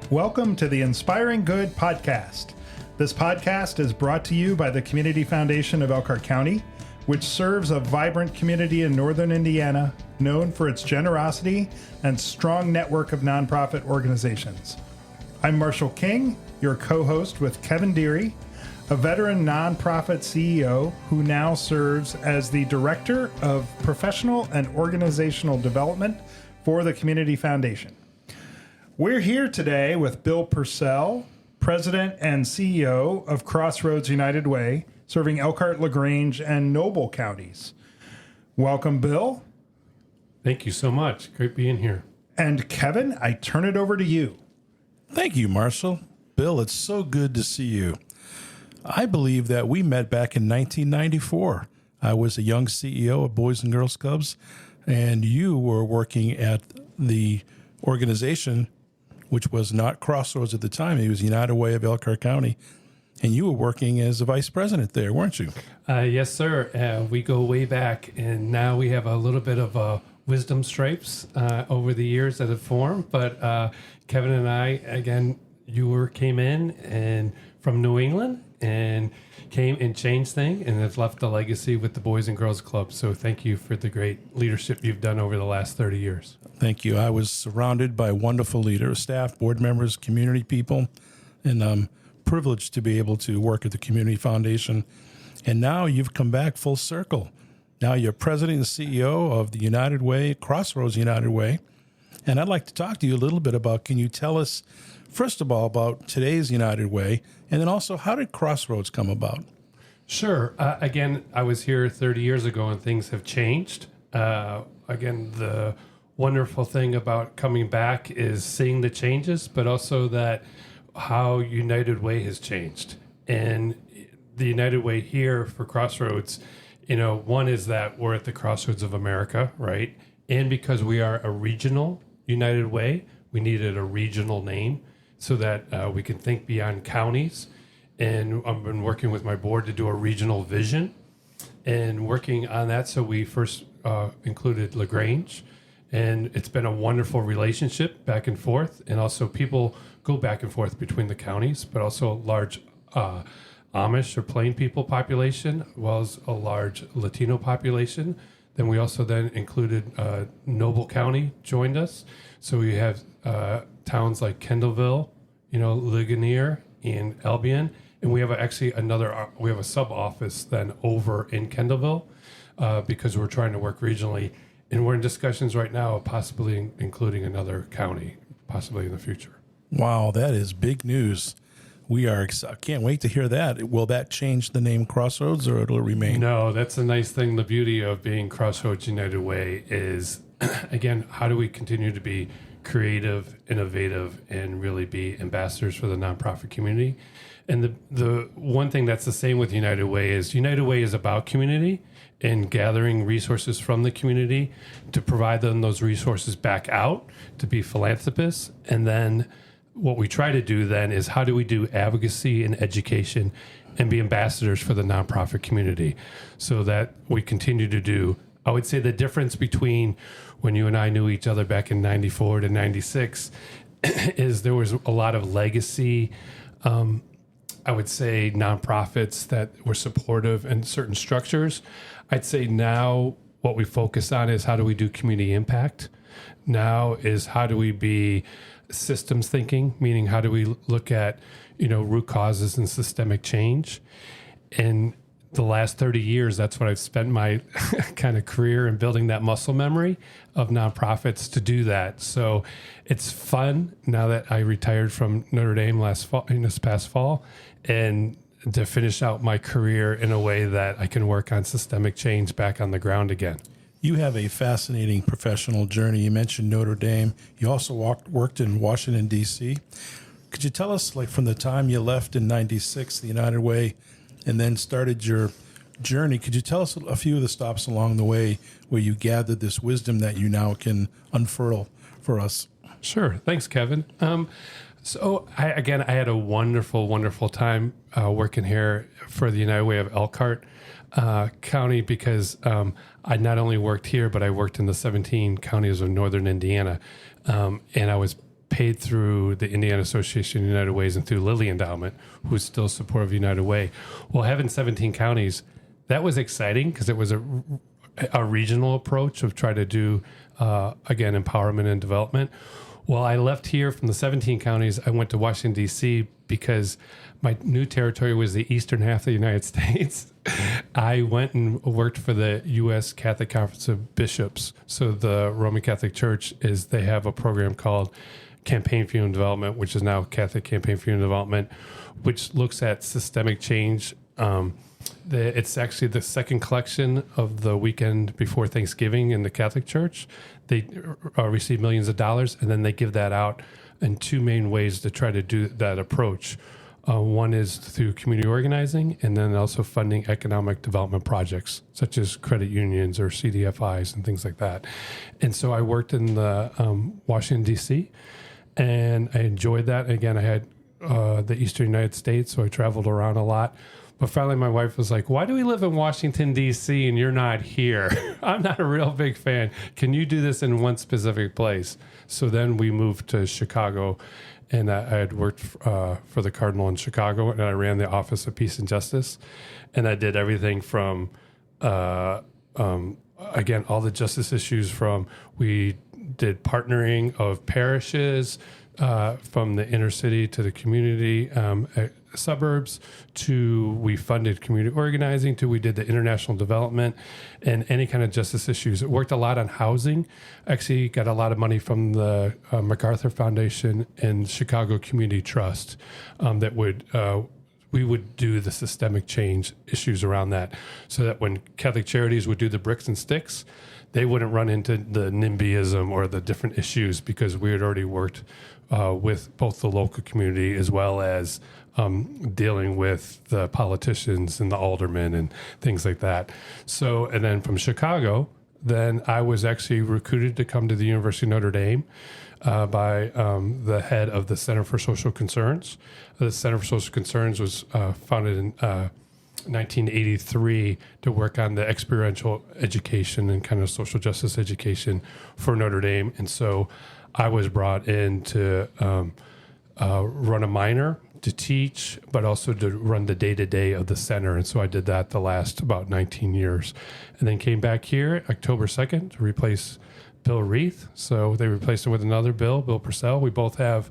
Welcome to the Inspiring Good podcast. This podcast is brought to you by the Community Foundation of Elkhart County, which serves a vibrant community in northern Indiana, known for its generosity and strong network of nonprofit organizations. I'm Marshall King, your co-host with Kevin Deary, a veteran nonprofit CEO who now serves as the Director of Professional and Organizational Development for the Community Foundation. We're here today with Bill Purcell, President and CEO of Crossroads United Way, serving Elkhart, LaGrange, and Noble Counties. Welcome, Bill. Thank you so much. Great being here. And Kevin, I turn it over to you. Thank you, Marshall. Bill, it's so good to see you. I believe that we met back in 1994. I was a young CEO of Boys and Girls Clubs, and you were working at the organization, which was not Crossroads at the time. It was United Way of Elkhart County. And you were working as the vice president there, weren't you? Yes, sir. We go way back, and now we have a little bit of wisdom stripes over the years that have formed. But Kevin and I, again, came in and from New England and came and changed things and have left a legacy with the Boys and Girls Club. So thank you for the great leadership you've done over the last 30 years. Thank you. I was surrounded by wonderful leaders, staff, board members, community people, and I'm privileged to be able to work at the Community Foundation. And now you've come back full circle. Now you're president and CEO of the United Way, Crossroads United Way. And I'd like to talk to you a little bit about, can you tell us, first of all, about today's United Way, and then also how did Crossroads come about? Sure. Again, I was here 30 years ago and things have changed. Again, the wonderful thing about coming back is seeing the changes, but also that how United Way has changed. And the United Way here for Crossroads, one is that we're at the crossroads of America, right? And because we are a regional United Way, we needed a regional name so that we can think beyond counties. And I've been working with my board to do a regional vision and working on that. So we first included LaGrange, and it's been a wonderful relationship back and forth. And also people go back and forth between the counties, but also a large Amish or Plain people population, as well as a large Latino population. Then we also then included Noble County joined us. So we have towns like Kendallville, Ligonier and Albion. And we have we have a sub office then over in Kendallville because we're trying to work regionally. And we're in discussions right now of possibly including another county, possibly in the future. Wow, that is big news. I can't wait to hear that. Will that change the name Crossroads or it'll remain? No, that's the nice thing. The beauty of being Crossroads United Way is, again, how do we continue to be creative, innovative, and really be ambassadors for the nonprofit community? And the one thing that's the same with United Way is about community and gathering resources from the community to provide them those resources back out to be philanthropists. And then what we try to do then is how do we do advocacy and education and be ambassadors for the nonprofit community so that we continue to do. I would say the difference between when you and I knew each other back in 94 to 96 is there was a lot of legacy, I would say nonprofits that were supportive in certain structures. I'd say now what we focus on is how do we do community impact? Now is how do we be systems thinking, meaning how do we look at, root causes and systemic change? And the last 30 years, that's what I've spent my kind of career in building that muscle memory of nonprofits to do that. So it's fun now that I retired from Notre Dame this past fall, and to finish out my career in a way that I can work on systemic change back on the ground again. You have a fascinating professional journey. You mentioned Notre Dame. You also worked in Washington, D.C. Could you tell us, from the time you left in 96, the United Way, and then started your journey, could you tell us a few of the stops along the way where you gathered this wisdom that you now can unfurl for us? Sure. Thanks, Kevin. So I had a wonderful, wonderful time working here for the United Way of Elkhart County because I not only worked here, but I worked in the 17 counties of northern Indiana. And I was paid through the Indiana Association of United Ways and through Lilly Endowment, who's still supportive of United Way. Well, having 17 counties, that was exciting because it was a regional approach of trying to do, again, empowerment and development. Well, I left here from the 17 counties. I went to Washington, D.C. because my new territory was the eastern half of the United States. I went and worked for the U.S. Catholic Conference of Bishops. So the Roman Catholic Church they have a program called Campaign for Human Development, which is now Catholic Campaign for Human Development, which looks at systemic change. It's actually the second collection of the weekend before Thanksgiving in the Catholic Church. They receive millions of dollars, and then they give that out in two main ways to try to do that approach. One is through community organizing, and then also funding economic development projects, such as credit unions or CDFIs and things like that. And so I worked in the Washington, D.C., and I enjoyed that. Again, I had the Eastern United States, so I traveled around a lot. But finally, my wife was like, why do we live in Washington, D.C., and you're not here? I'm not a real big fan. Can you do this in one specific place? So then we moved to Chicago, and I had worked for the Cardinal in Chicago, and I ran the Office of Peace and Justice. And I did everything from, again, all the justice issues from we did partnering of parishes from the inner city to the community suburbs, to we funded community organizing, to we did the international development and any kind of justice issues. It worked a lot on housing. Actually got a lot of money from the MacArthur Foundation and Chicago Community Trust that would we would do the systemic change issues around that, so that when Catholic Charities would do the bricks and sticks, they wouldn't run into the NIMBYism or the different issues, because we had already worked with both the local community as well as dealing with the politicians and the aldermen and things like that. So, and then from Chicago, then I was actually recruited to come to the University of Notre Dame by the head of the Center for Social Concerns. The Center for Social Concerns was founded in 1983 to work on the experiential education and kind of social justice education for Notre Dame. And so I was brought in to run a minor, to teach, but also to run the day-to-day of the center. And so I did that the last about 19 years. And then came back here October 2nd to replace Bill Reith. So they replaced him with another Bill Purcell. We both have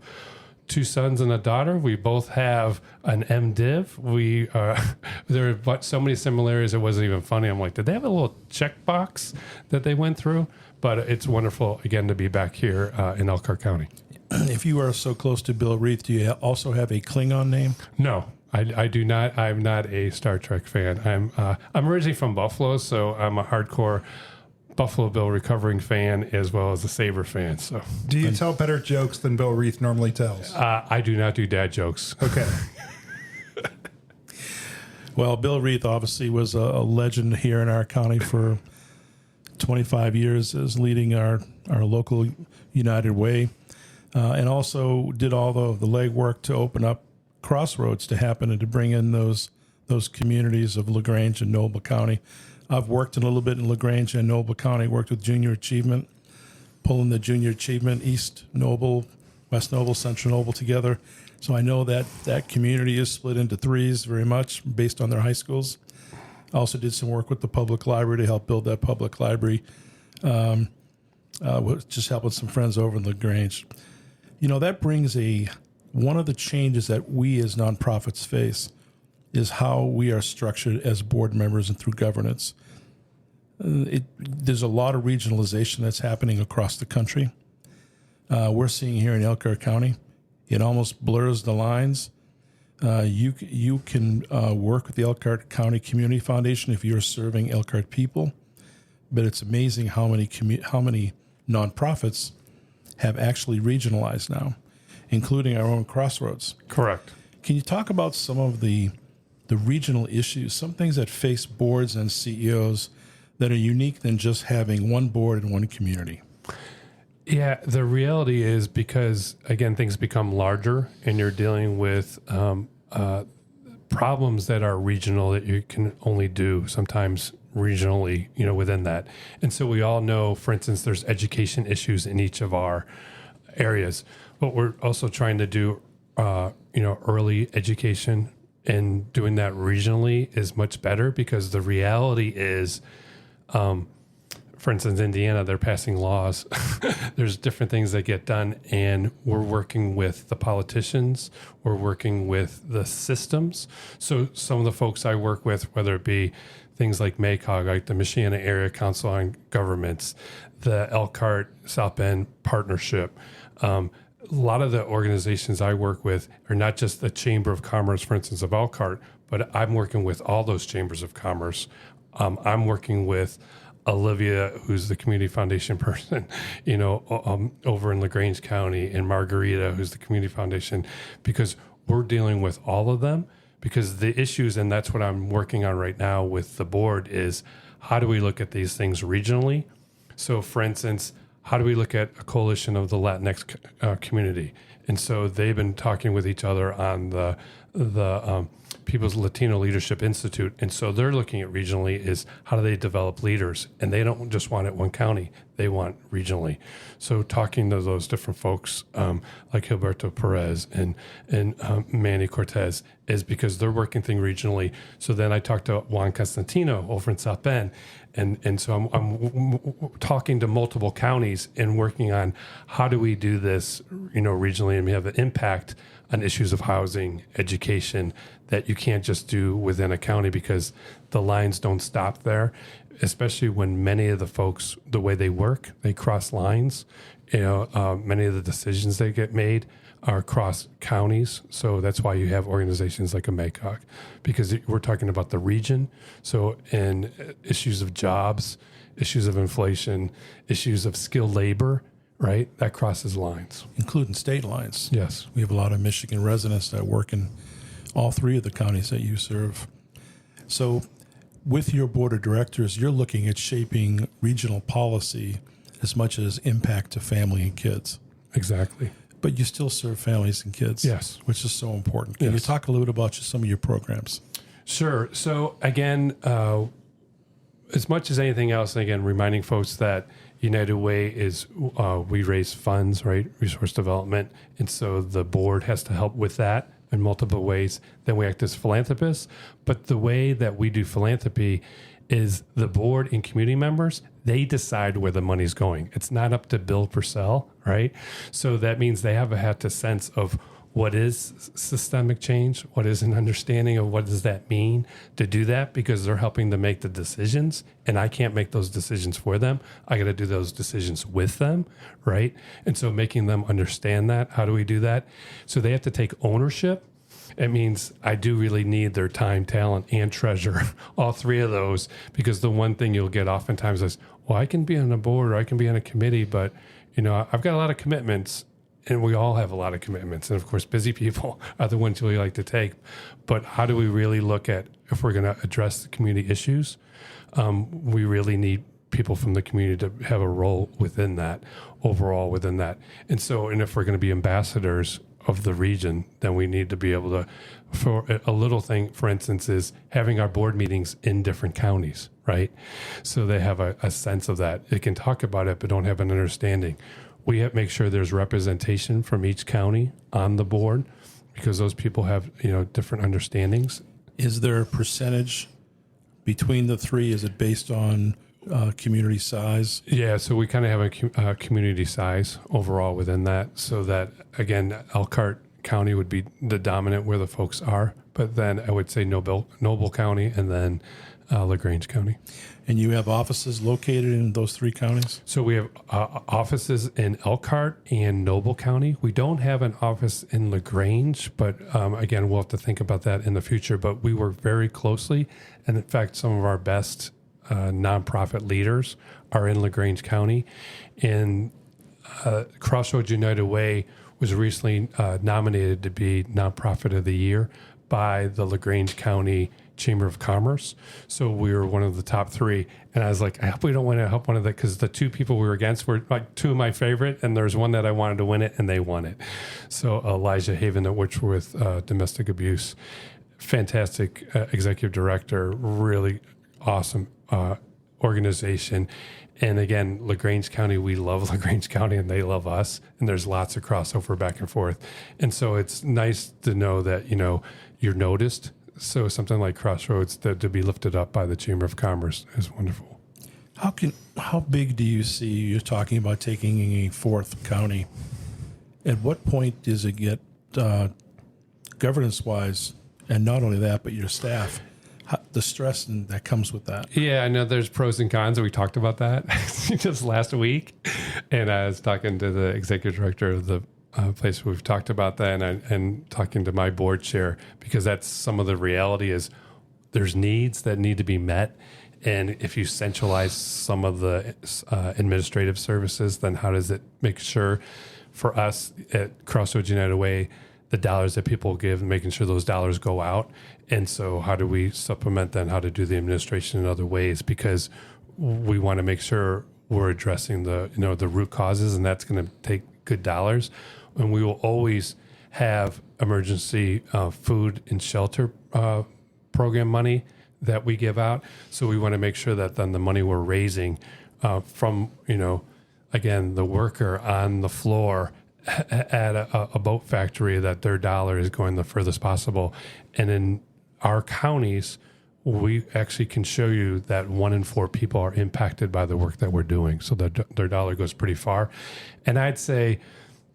2 sons and a daughter. We both have an MDiv. There are so many similarities, it wasn't even funny. I'm like, did they have a little checkbox that they went through? But it's wonderful, again, to be back here in Elkhart County. If you are so close to Bill Reith, do you also have a Klingon name? No, I do not. I'm not a Star Trek fan. I'm originally from Buffalo, so I'm a hardcore Buffalo Bill recovering fan as well as a Sabre fan. So, do you tell better jokes than Bill Reith normally tells? I do not do dad jokes. Okay. Well, Bill Reith obviously was a legend here in our county for 25 years as leading our local United Way, and also did all the legwork to open up Crossroads to happen and to bring in those communities of LaGrange and Noble County. I've worked a little bit in LaGrange and Noble County, worked with Junior Achievement, pulling the Junior Achievement, East Noble, West Noble, Central Noble together. So I know that community is split into threes very much based on their high schools. I also did some work with the public library to help build that public library, just helping some friends over in LaGrange. You know, that brings one of the changes that we as nonprofits face is how we are structured as board members and through governance. There's a lot of regionalization that's happening across the country. We're seeing here in Elkhart County, it almost blurs the lines. You can work with the Elkhart County Community Foundation if you're serving Elkhart people, but it's amazing how many nonprofits have actually regionalized now, including our own Crossroads. Correct. Can you talk about some of the regional issues, some things that face boards and CEOs that are unique than just having one board in one community? Yeah, the reality is, because, again, things become larger and you're dealing with problems that are regional that you can only do sometimes regionally, within that. And so we all know, for instance, there's education issues in each of our areas. But we're also trying to do, early education, and doing that regionally is much better, because the reality is, for instance, Indiana, they're passing laws. There's different things that get done, and we're working with the politicians. We're working with the systems. So some of the folks I work with, whether it be things like MACOG, like the Michiana Area Council on Governments, the Elkhart South Bend Partnership, a lot of the organizations I work with are not just the Chamber of Commerce, for instance, of Elkhart, but I'm working with all those chambers of commerce. I'm working with Olivia, who's the community foundation person, over in LaGrange County, and Margarita, who's the community foundation, because we're dealing with all of them. Because the issues, and that's what I'm working on right now with the board, is how do we look at these things regionally? So, for instance, how do we look at a coalition of the Latinx community? And so they've been talking with each other on the People's Latino Leadership Institute. And so they're looking at regionally is how do they develop leaders? And they don't just want it one county, they want regionally. So talking to those different folks like Gilberto Perez and Manny Cortez is because they're working things regionally. So then I talked to Juan Constantino over in South Bend. And so I'm talking to multiple counties and working on how do we do this, regionally, and we have an impact on issues of housing, education, that you can't just do within a county, because the lines don't stop there, especially when many of the folks, the way they work, they cross lines. Many of the decisions that get made are across counties. So that's why you have organizations like a MACOG, because we're talking about the region. So in issues of jobs, issues of inflation, issues of skilled labor, right? That crosses lines. Including state lines. Yes. We have a lot of Michigan residents that work in all three of the counties that you serve. So with your board of directors, you're looking at shaping regional policy as much as impact to family and kids. Exactly. But you still serve families and kids. Yes. Which is so important. Can you talk a little bit about some of your programs? Sure. So again, as much as anything else, and again, reminding folks that United Way is, we raise funds, right? Resource development. And so the board has to help with that in multiple ways. Then we act as philanthropists. But the way that we do philanthropy is the board and community members, they decide where the money's going. It's not up to Bill Purcell, right? So that means they have had a sense of what is systemic change, what is an understanding of what does that mean to do that, because they're helping to make the decisions, and I can't make those decisions for them. I got to do those decisions with them, right? And so making them understand that, how do we do that? So they have to take ownership. It means I do really need their time, talent, and treasure, all three of those, because the one thing you'll get oftentimes is, well, I can be on a board or I can be on a committee, but I've got a lot of commitments. And we all have a lot of commitments. And of course, busy people are the ones we like to take. But how do we really look at, if we're going to address the community issues, we really need people from the community to have a role within that, overall within that. And if we're going to be ambassadors of the region, then we need to be able to, for a little thing, for instance, is having our board meetings in different counties, right? So they have a sense of that. They can talk about it, but don't have an understanding. We have to make sure there's representation from each county on the board, because those people have, different understandings. Is there a percentage between the three? Is it based on community size? Yeah, so we kind of have a community size overall within that, so that, again, Elkhart County would be the dominant where the folks are, but then I would say Noble County, and then LaGrange County. And you have offices located in those three counties? So we have offices in Elkhart and Noble County. We don't have an office in LaGrange, but again, we'll have to think about that in the future. But we work very closely. And in fact, some of our best nonprofit leaders are in LaGrange County. And Crossroads United Way was recently nominated to be Nonprofit of the Year by the LaGrange County Chamber of Commerce. So we were one of the top three. And I was like, I hope we don't want to help one of the, because the two people we were against were like two of my favorite, and there's one that I wanted to win it, and they won it. So Elijah Haven, which were with domestic abuse, fantastic executive director, really awesome organization. And again, LaGrange County, we love LaGrange County and they love us. And there's lots of crossover back and forth. And so it's nice to know that, you're noticed. So something like Crossroads to be lifted up by the Chamber of Commerce is wonderful. How big do you see, you're talking about taking a fourth county? At what point does it get governance-wise, and not only that, but your staff, the stress that comes with that? Yeah, I know there's pros and cons. We talked about that just last week. And I was talking to the executive director of the place where we've talked about that, and talking to my board chair, because that's some of the reality is there's needs that need to be met. And if you centralize some of the administrative services, then how does it make sure for us at Crossroads United Way, the dollars that people give, making sure those dollars go out? And so how do we supplement then how to do the administration in other ways? Because we want to make sure we're addressing the root causes, and that's going to take good dollars. And we will always have emergency food and shelter program money that we give out. So we want to make sure that then the money we're raising from, again, the worker on the floor at a boat factory, that their dollar is going the furthest possible. And in our counties, we actually can show you that 1 in 4 people are impacted by the work that we're doing. So that their dollar goes pretty far. And I'd say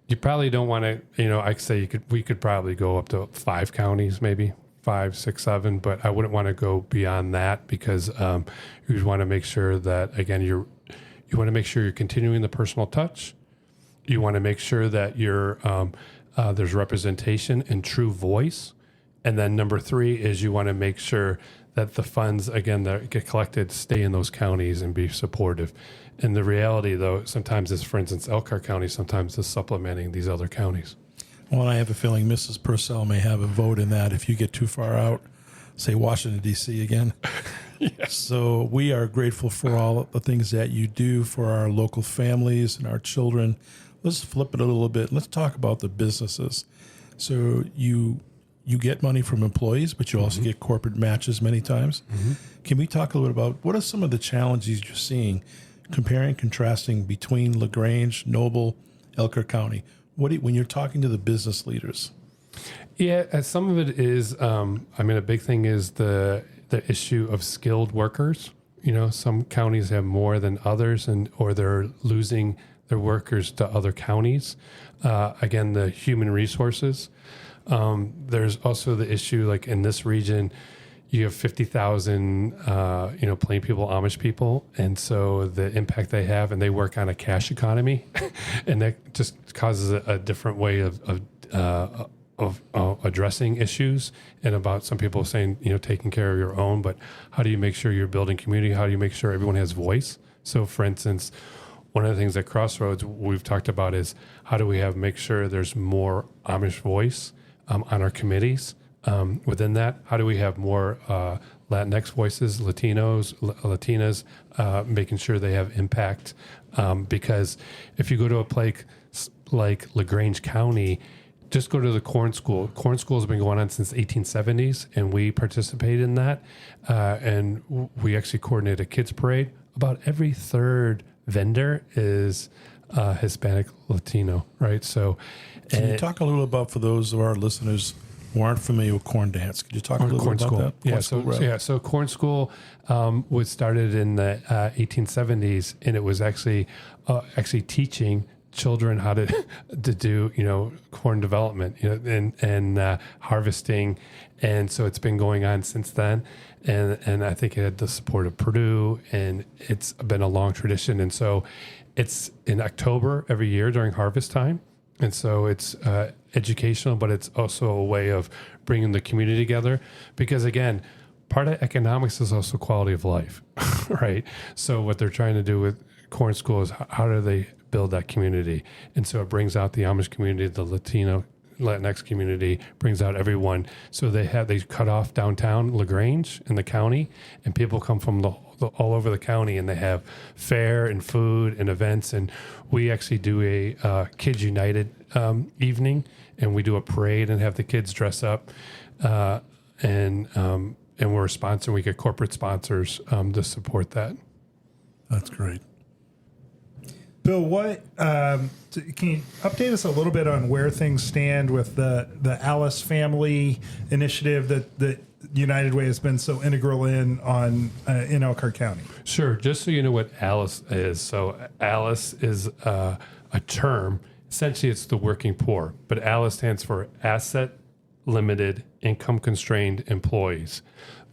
you probably don't want to, I'd say we could probably go up to 5 counties, maybe 5, 6, 7, but I wouldn't want to go beyond that, because you want to make sure that, again, you want to make sure you're continuing the personal touch. You want to make sure that there's representation and true voice. And then number 3 is you want to make sure that the funds, again, that get collected stay in those counties and be supportive. And the reality, though, sometimes is, for instance, Elkhart County sometimes is supplementing these other counties. Well, I have a feeling Mrs. Purcell may have a vote in that if you get too far out, say Washington, D.C. again. Yes. So we are grateful for all the things that you do for our local families and our children. Let's flip it a little bit. Let's talk about the businesses. So you get money from employees, but you also get corporate matches many times. Mm-hmm. Can we talk a little bit about what are some of the challenges you're seeing, comparing, contrasting between LaGrange, Noble, Elkhart County? When you're talking to the business leaders? Yeah, some of it is, a big thing is the issue of skilled workers. Some counties have more than others, or they're losing their workers to other counties. Again, the human resources. There's also the issue, like in this region, you have 50,000, plain people, Amish people. And so the impact they have, and they work on a cash economy, and that just causes a different way of addressing issues, and about some people saying, taking care of your own, but how do you make sure you're building community? How do you make sure everyone has voice? So for instance, one of the things at Crossroads we've talked about is how do we make sure there's more Amish voice on our committees. Within that, how do we have more Latinx voices, Latinos, Latinas, making sure they have impact? Because if you go to a place like LaGrange County, just go to the Corn School. Corn School has been going on since 1870s, and we participate in that. And we actually coordinate a kids parade. About every third vendor is Hispanic, Latino, right? So, can you talk a little about, for those of our listeners who aren't familiar with corn dance, could you talk a little bit about that? So Corn School was started in the 1870s, and it was actually teaching children how to do corn development and harvesting, and so it's been going on since then, and I think it had the support of Purdue, and it's been a long tradition. And so it's in October every year during harvest time, and so it's educational, but it's also a way of bringing the community together, because again, part of economics is also quality of life, right? So what they're trying to do with Corn School is how do they build that community? And so it brings out the Amish community, the Latinx community, brings out everyone. So they cut off downtown LaGrange in the county, and people come from all over the county, and they have fair and food and events. And we actually do a Kids United evening, and we do a parade and have the kids dress up, and we're a sponsor. We get corporate sponsors to support that. That's great. Bill, what can you update us a little bit on where things stand with the Alice Family Initiative that United Way has been so integral in Elkhart County? Sure. Just so you know what ALICE is. So ALICE is a term. Essentially, it's the working poor. But ALICE stands for Asset Limited Income Constrained Employees.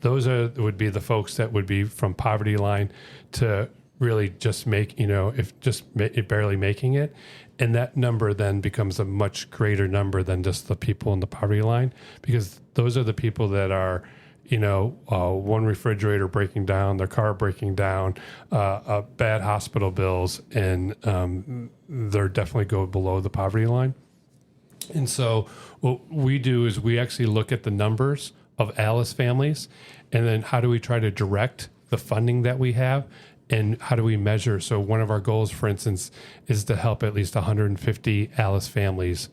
Those would be the folks that would be from poverty line to really just barely making it. And that number then becomes a much greater number than just the people in the poverty line, because those are the people that are, one refrigerator breaking down, their car breaking down, bad hospital bills, and they're definitely go below the poverty line. And so what we do is we actually look at the numbers of Alice families, and then how do we try to direct the funding that we have, and how do we measure? So one of our goals, for instance, is to help at least 150 Alice families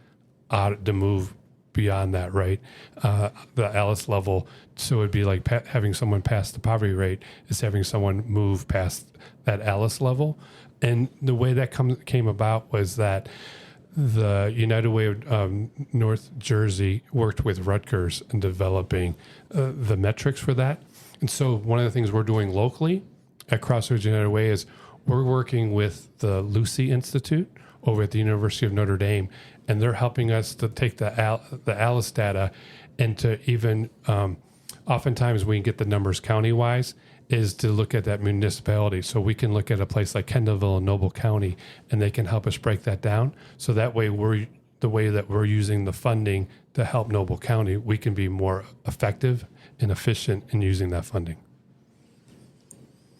to move beyond that, right? The Alice level. So it'd be like having someone pass the poverty rate is having someone move past that Alice level. And the way that came about was that the United Way of North Jersey worked with Rutgers in developing the metrics for that. And so one of the things we're doing locally at Crossroads United Way is we're working with the Lucy Institute over at the University of Notre Dame, and they're helping us to take the Alice data and to even, oftentimes we can get the numbers county-wise, is to look at that municipality. So we can look at a place like Kendallville and Noble County, and they can help us break that down. So that way the way that we're using the funding to help Noble County, we can be more effective and efficient in using that funding.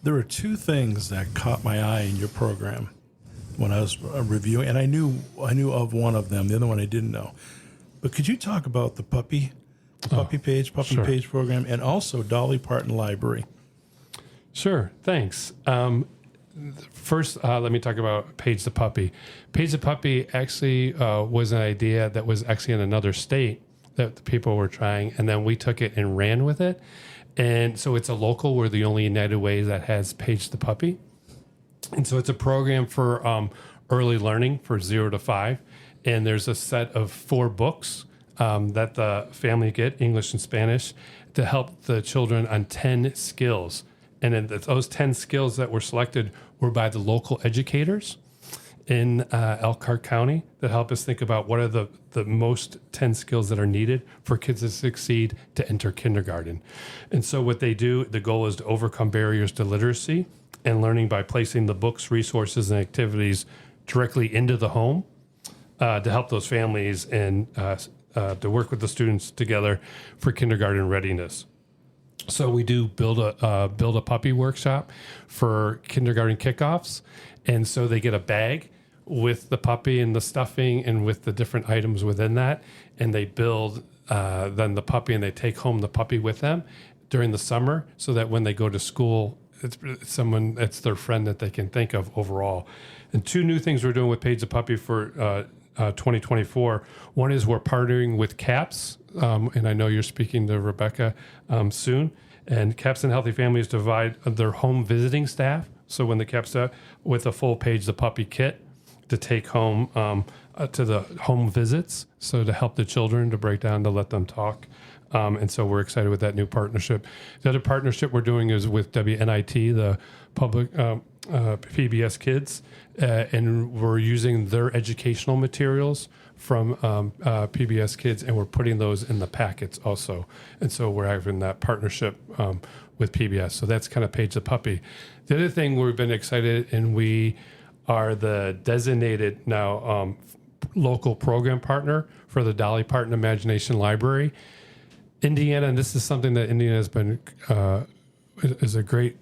There are two things that caught my eye in your program when I was reviewing, and I knew of one of them. The other one I didn't know. But could you talk about the puppy page program, and also Dolly Parton Library? Sure, thanks. First, let me talk about Page the Puppy. Page the Puppy actually was an idea that was actually in another state that the people were trying, and then we took it and ran with it. And so it's a local. We're the only United Way that has Page the Puppy. And so it's a program for early learning for 0 to 5. And there's a set of 4 books that the family get, English and Spanish, to help the children on 10 skills. And then those 10 skills that were selected were by the local educators in Elkhart County that help us think about what are the most 10 skills that are needed for kids to succeed to enter kindergarten. And so what they do, the goal is to overcome barriers to literacy and learning by placing the books, resources, and activities directly into the home to help those families and to work with the students together for kindergarten readiness. So we do build a puppy workshop for kindergarten kickoffs. And so they get a bag with the puppy and the stuffing and with the different items within that. And they build then the puppy, and they take home the puppy with them during the summer so that when they go to school, it's their friend that they can think of overall. And 2 new things we're doing with Page the Puppy for 2024. One is we're partnering with CAPS, and I know you're speaking to Rebecca soon. And CAPS and Healthy Families divide their home visiting staff. So when the CAPS with a full Page the Puppy kit to take home to the home visits, so to help the children to break down, to let them talk. And so we're excited with that new partnership. The other partnership we're doing is with WNIT, the public PBS Kids, and we're using their educational materials from PBS Kids, and we're putting those in the packets also. And so we're having that partnership with PBS. So that's kind of Page the Puppy. The other thing we've been excited, and we are the designated now local program partner for the Dolly Parton Imagination Library. Indiana, and this is something that Indiana has been is a great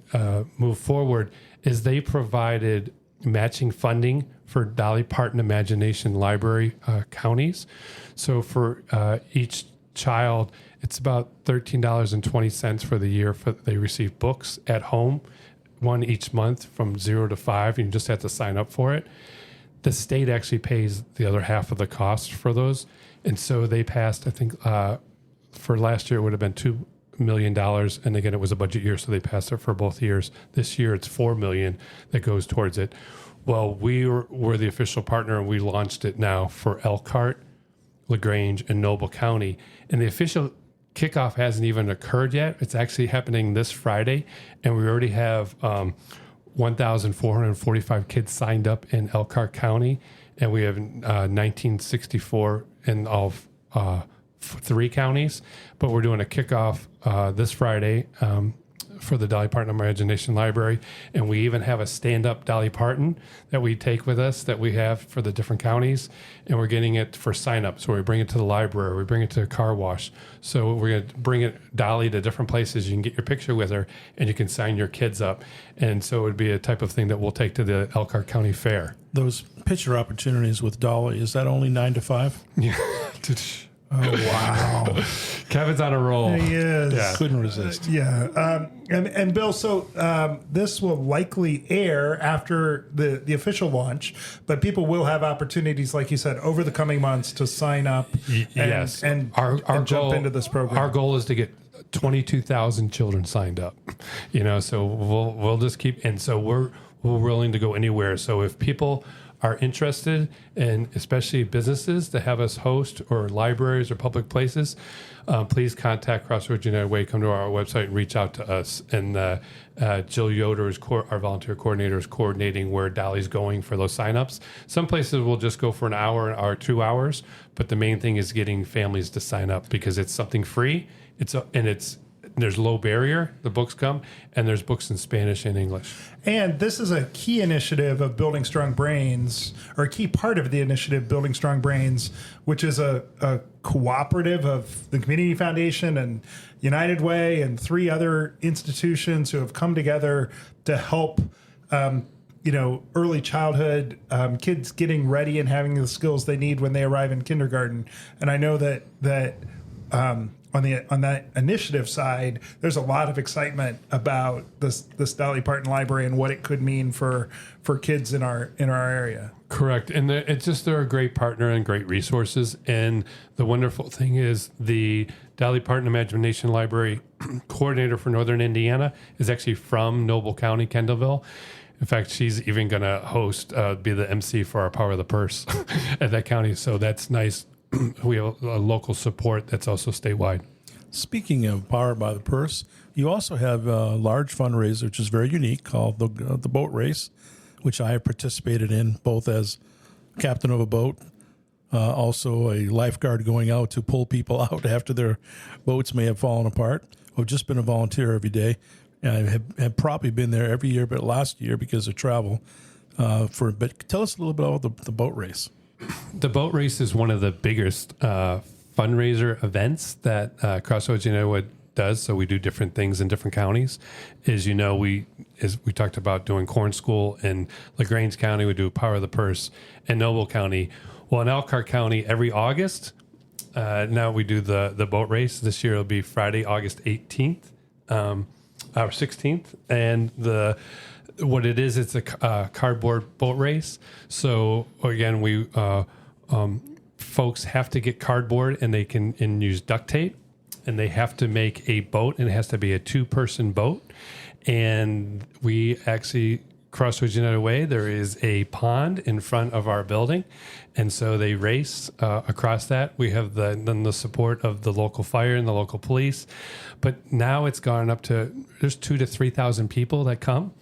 move forward, is they provided matching funding for Dolly Parton Imagination Library counties. So for each child, it's about $13.20 for the year. They receive books at home, one each month from 0 to 5. You just have to sign up for it. The state actually pays the other half of the cost for those. And so they passed, I think, for last year, it would have been million, and again, it was a budget year, so they passed it for both years. This year, it's $4 million that goes towards it. Well, we're the official partner, and we launched it now for Elkhart, LaGrange, and Noble County. And the official kickoff hasn't even occurred yet. It's actually happening this Friday, and we already have 1,445 kids signed up in Elkhart County, and we have 1964 in all 3 counties. But we're doing a kickoff this Friday for the Dolly Parton Imagination Library, and we even have a stand-up Dolly Parton that we take with us that we have for the different counties, and we're getting it for sign-up. So we bring it to the library, we bring it to a car wash. So we're going to bring it Dolly to different places. You can get your picture with her, and you can sign your kids up. And so it would be a type of thing that we'll take to the Elkhart County Fair. Those picture opportunities with Dolly, is that only 9 to 5? Yeah. Oh, wow. Kevin's on a roll. He is. Yeah. Couldn't resist. Yeah. And Bill, so this will likely air after the official launch, but people will have opportunities, like you said, over the coming months to sign up and our jump goal, into this program. Our goal is to get 22,000 children signed up, so we'll just keep, and so we're willing to go anywhere. So if people are interested, and especially businesses to have us host, or libraries or public places, please contact Crossroads United Way. Come to our website and reach out to us. And Jill Yoder, our volunteer coordinator, is coordinating where Dolly's going for those signups. Some places will just go for an hour or 2 hours, but the main thing is getting families to sign up because it's something free. There's low barrier. The books come, and there's books in Spanish and English. And this is a key initiative of Building Strong Brains, or a key part of the initiative Building Strong Brains, which is a cooperative of the Community Foundation and United Way and 3 other institutions who have come together to help early childhood kids getting ready and having the skills they need when they arrive in kindergarten. And I know that on that initiative side, there's a lot of excitement about this Dolly Parton Library and what it could mean for kids in our area. Correct. And they're a great partner and great resources. And the wonderful thing is the Dolly Parton Imagination Library coordinator for Northern Indiana is actually from Noble County, Kendallville. In fact, she's even going to be the MC for our Power of the Purse at that county. So that's nice. We have a local support that's also statewide. Speaking of Powered by the Purse, you also have a large fundraiser, which is very unique, called the boat race, which I have participated in both as captain of a boat, also a lifeguard going out to pull people out after their boats may have fallen apart. I've just been a volunteer every day, and I have probably been there every year, but last year because of travel. But tell us a little bit about the boat race. The boat race is one of the biggest fundraiser events that Crossroads United Way does. So we do different things in different counties. As you know, we talked about doing Corn School in LaGrange County. We do Power of the Purse in Noble County. Well, in Elkhart County, every August, now we do the boat race. This year it'll be Friday, August 18th, or 16th. And what it is, it's a cardboard boat race. So again, we folks have to get cardboard, and they can use duct tape, and they have to make a boat, and it has to be a 2-person boat. And we actually, Crossroads United Way, there is a pond in front of our building, and so they race across that. We have the support of the local fire and the local police, but now it's gone up to there's 2,000 to 3,000 people that come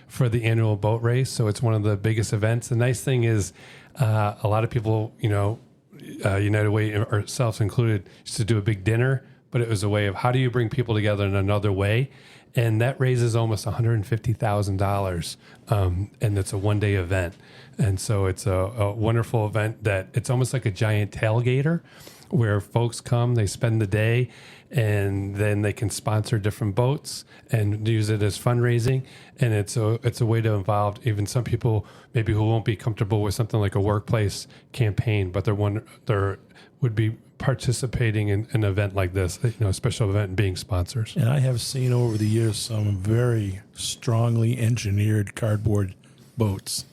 for the annual boat race. So it's one of the biggest events. The nice thing is a lot of people, United Way, ourselves included, used to do a big dinner, but it was a way of how do you bring people together in another way? And that raises almost $150,000. And it's a one-day event. And so it's a wonderful event that it's almost like a giant tailgater where folks come, they spend the day, and then they can sponsor different boats and use it as fundraising. And it's a way to involve even some people maybe who won't be comfortable with something like a workplace campaign, but they would be participating in an event like this, a special event, and being sponsors. And I have seen over the years some very strongly engineered cardboard boats.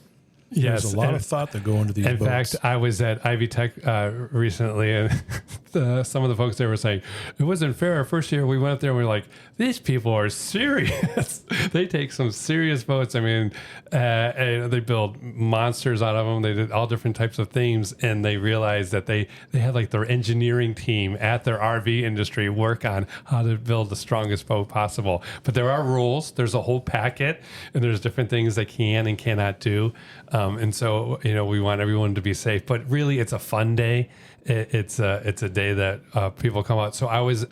Yes, there's a lot of thought that go into these boats. In fact, I was at Ivy Tech recently, and some of the folks there were saying it wasn't fair. Our first year we went up there and we were like, these people are serious. They take some serious boats. I mean, and they build monsters out of them. They did all different types of themes, and they realized that they had like their engineering team at their RV industry work on how to build the strongest boat possible. But there are rules. There's a whole packet, and there's different things they can and cannot do. And so, we want everyone to be safe. But really, it's a fun day. It's a day that people come out. So I was.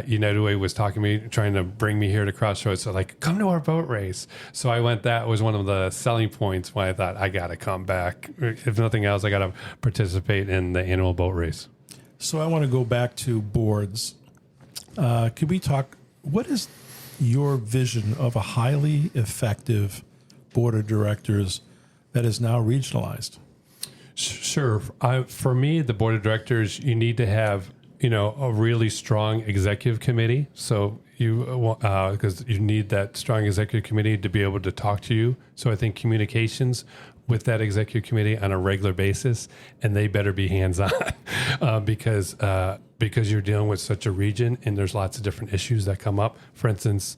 United Way was talking to me, trying to bring me here to Crossroads. So like, come to our boat race. So I went. That was one of the selling points why I thought I got to come back. If nothing else, I got to participate in the annual boat race. So I want to go back to boards. Could we talk? What is your vision of a highly effective board of directors that is now regionalized? Sure. For me, the board of directors, you need to have a really strong executive committee. So because you need that strong executive committee to be able to talk to you. So I think communications with that executive committee on a regular basis, and they better be hands-on because you're dealing with such a region and there's lots of different issues that come up. For instance,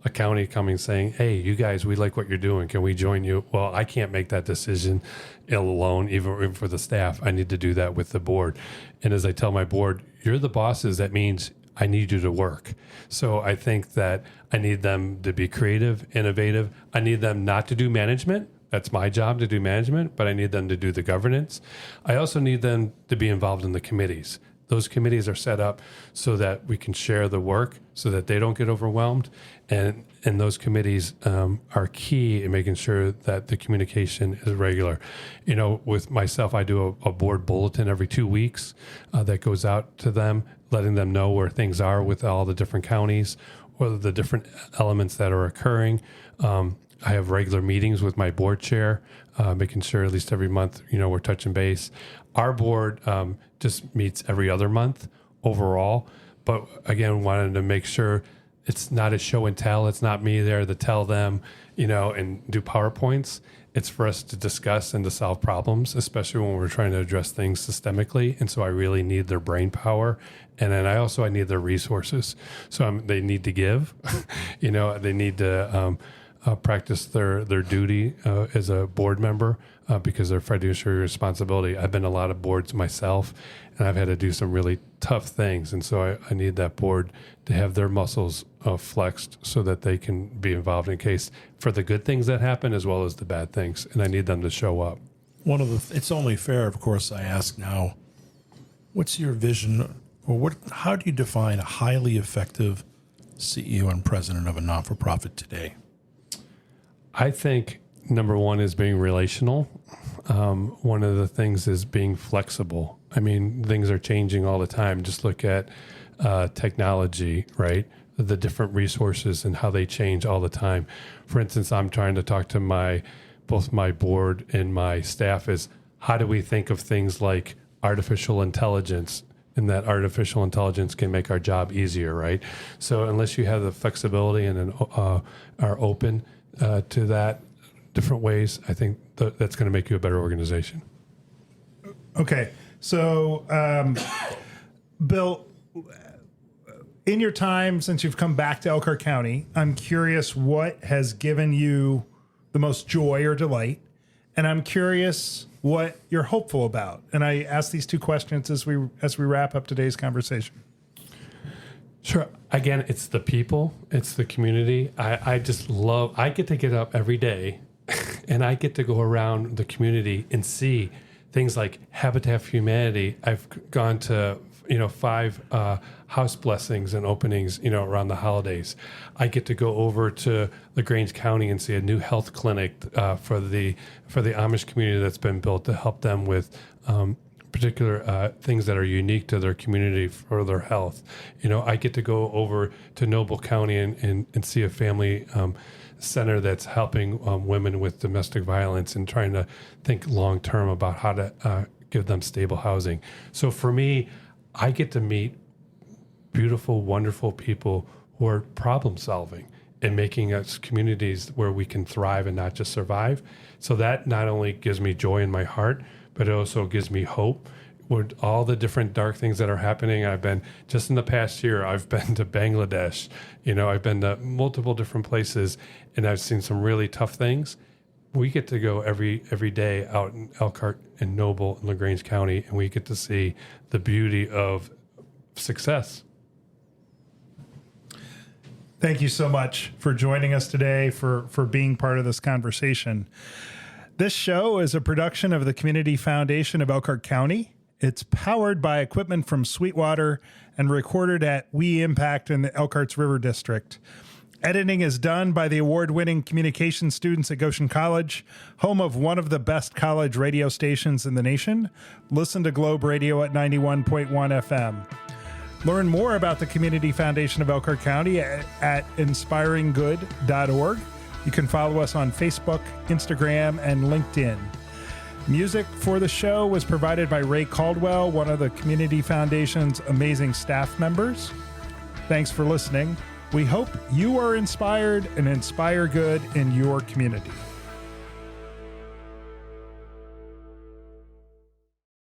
a county coming saying, hey, you guys, we like what you're doing. Can we join you? Well, I can't make that decision alone, even for the staff. I need to do that with the board. And as I tell my board, you're the bosses. That means I need you to work. So I think that I need them to be creative, innovative. I need them not to do management. That's my job, to do management, but I need them to do the governance. I also need them to be involved in the committees. Those committees are set up so that we can share the work so that they don't get overwhelmed. And those committees are key in making sure that the communication is regular. With myself, I do a board bulletin every 2 weeks that goes out to them, letting them know where things are with all the different counties or the different elements that are occurring. I have regular meetings with my board chair, making sure at least every month, we're touching base. Our board just meets every other month overall. But again, wanted to make sure it's not a show and tell. It's not me there to tell them, and do PowerPoints. It's for us to discuss and to solve problems, especially when we're trying to address things systemically. And so I really need their brain power. And then I need their resources. So they need to give, they need to practice their duty as a board member because their fiduciary responsibility. I've been a lot of boards myself, and I've had to do some really tough things. And so I need that board to have their muscles flexed so that they can be involved in case for the good things that happen as well as the bad things. And I need them to show up. It's only fair, of course, I ask now, what's your vision, or how do you define a highly effective CEO and president of a not-for-profit today? I think number one is being relational. One of the things is being flexible. I mean, things are changing all the time. Just look at technology, right? The different resources and how they change all the time. For instance, I'm trying to talk to both my board and my staff is how do we think of things like artificial intelligence, and that artificial intelligence can make our job easier, right? So unless you have the flexibility and are open to that different ways, I think that's going to make you a better organization. Okay. So, Bill, in your time since you've come back to Elkhart County, I'm curious what has given you the most joy or delight, and I'm curious what you're hopeful about. And I ask these two questions as we wrap up today's conversation. Sure. Again, it's the people, it's the community. I get to get up every day and I get to go around the community and see things like Habitat for Humanity. I've gone to, 5 house blessings and openings, around the holidays. I get to go over to LaGrange County and see a new health clinic for the Amish community that's been built to help them with particular things that are unique to their community for their health. I get to go over to Noble County and see a family center that's helping women with domestic violence and trying to think long term about how to give them stable housing. So for me, I get to meet beautiful, wonderful people who are problem solving and making us communities where we can thrive and not just survive. So that not only gives me joy in my heart, but it also gives me hope with all the different dark things that are happening. I've been, just in the past year, I've been to Bangladesh. I've been to multiple different places, and I've seen some really tough things. We get to go every day out in Elkhart and Noble and LaGrange County, and we get to see the beauty of success. Thank you so much for joining us today, for being part of this conversation. This show is a production of the Community Foundation of Elkhart County. It's powered by equipment from Sweetwater and recorded at We Impact in the Elkhart's River District. Editing is done by the award-winning communication students at Goshen College, home of one of the best college radio stations in the nation. Listen to Globe Radio at 91.1 FM. Learn more about the Community Foundation of Elkhart County at inspiringgood.org. You can follow us on Facebook, Instagram, and LinkedIn. Music for the show was provided by Ray Caldwell, one of the Community Foundation's amazing staff members. Thanks for listening. We hope you are inspired and inspire good in your community.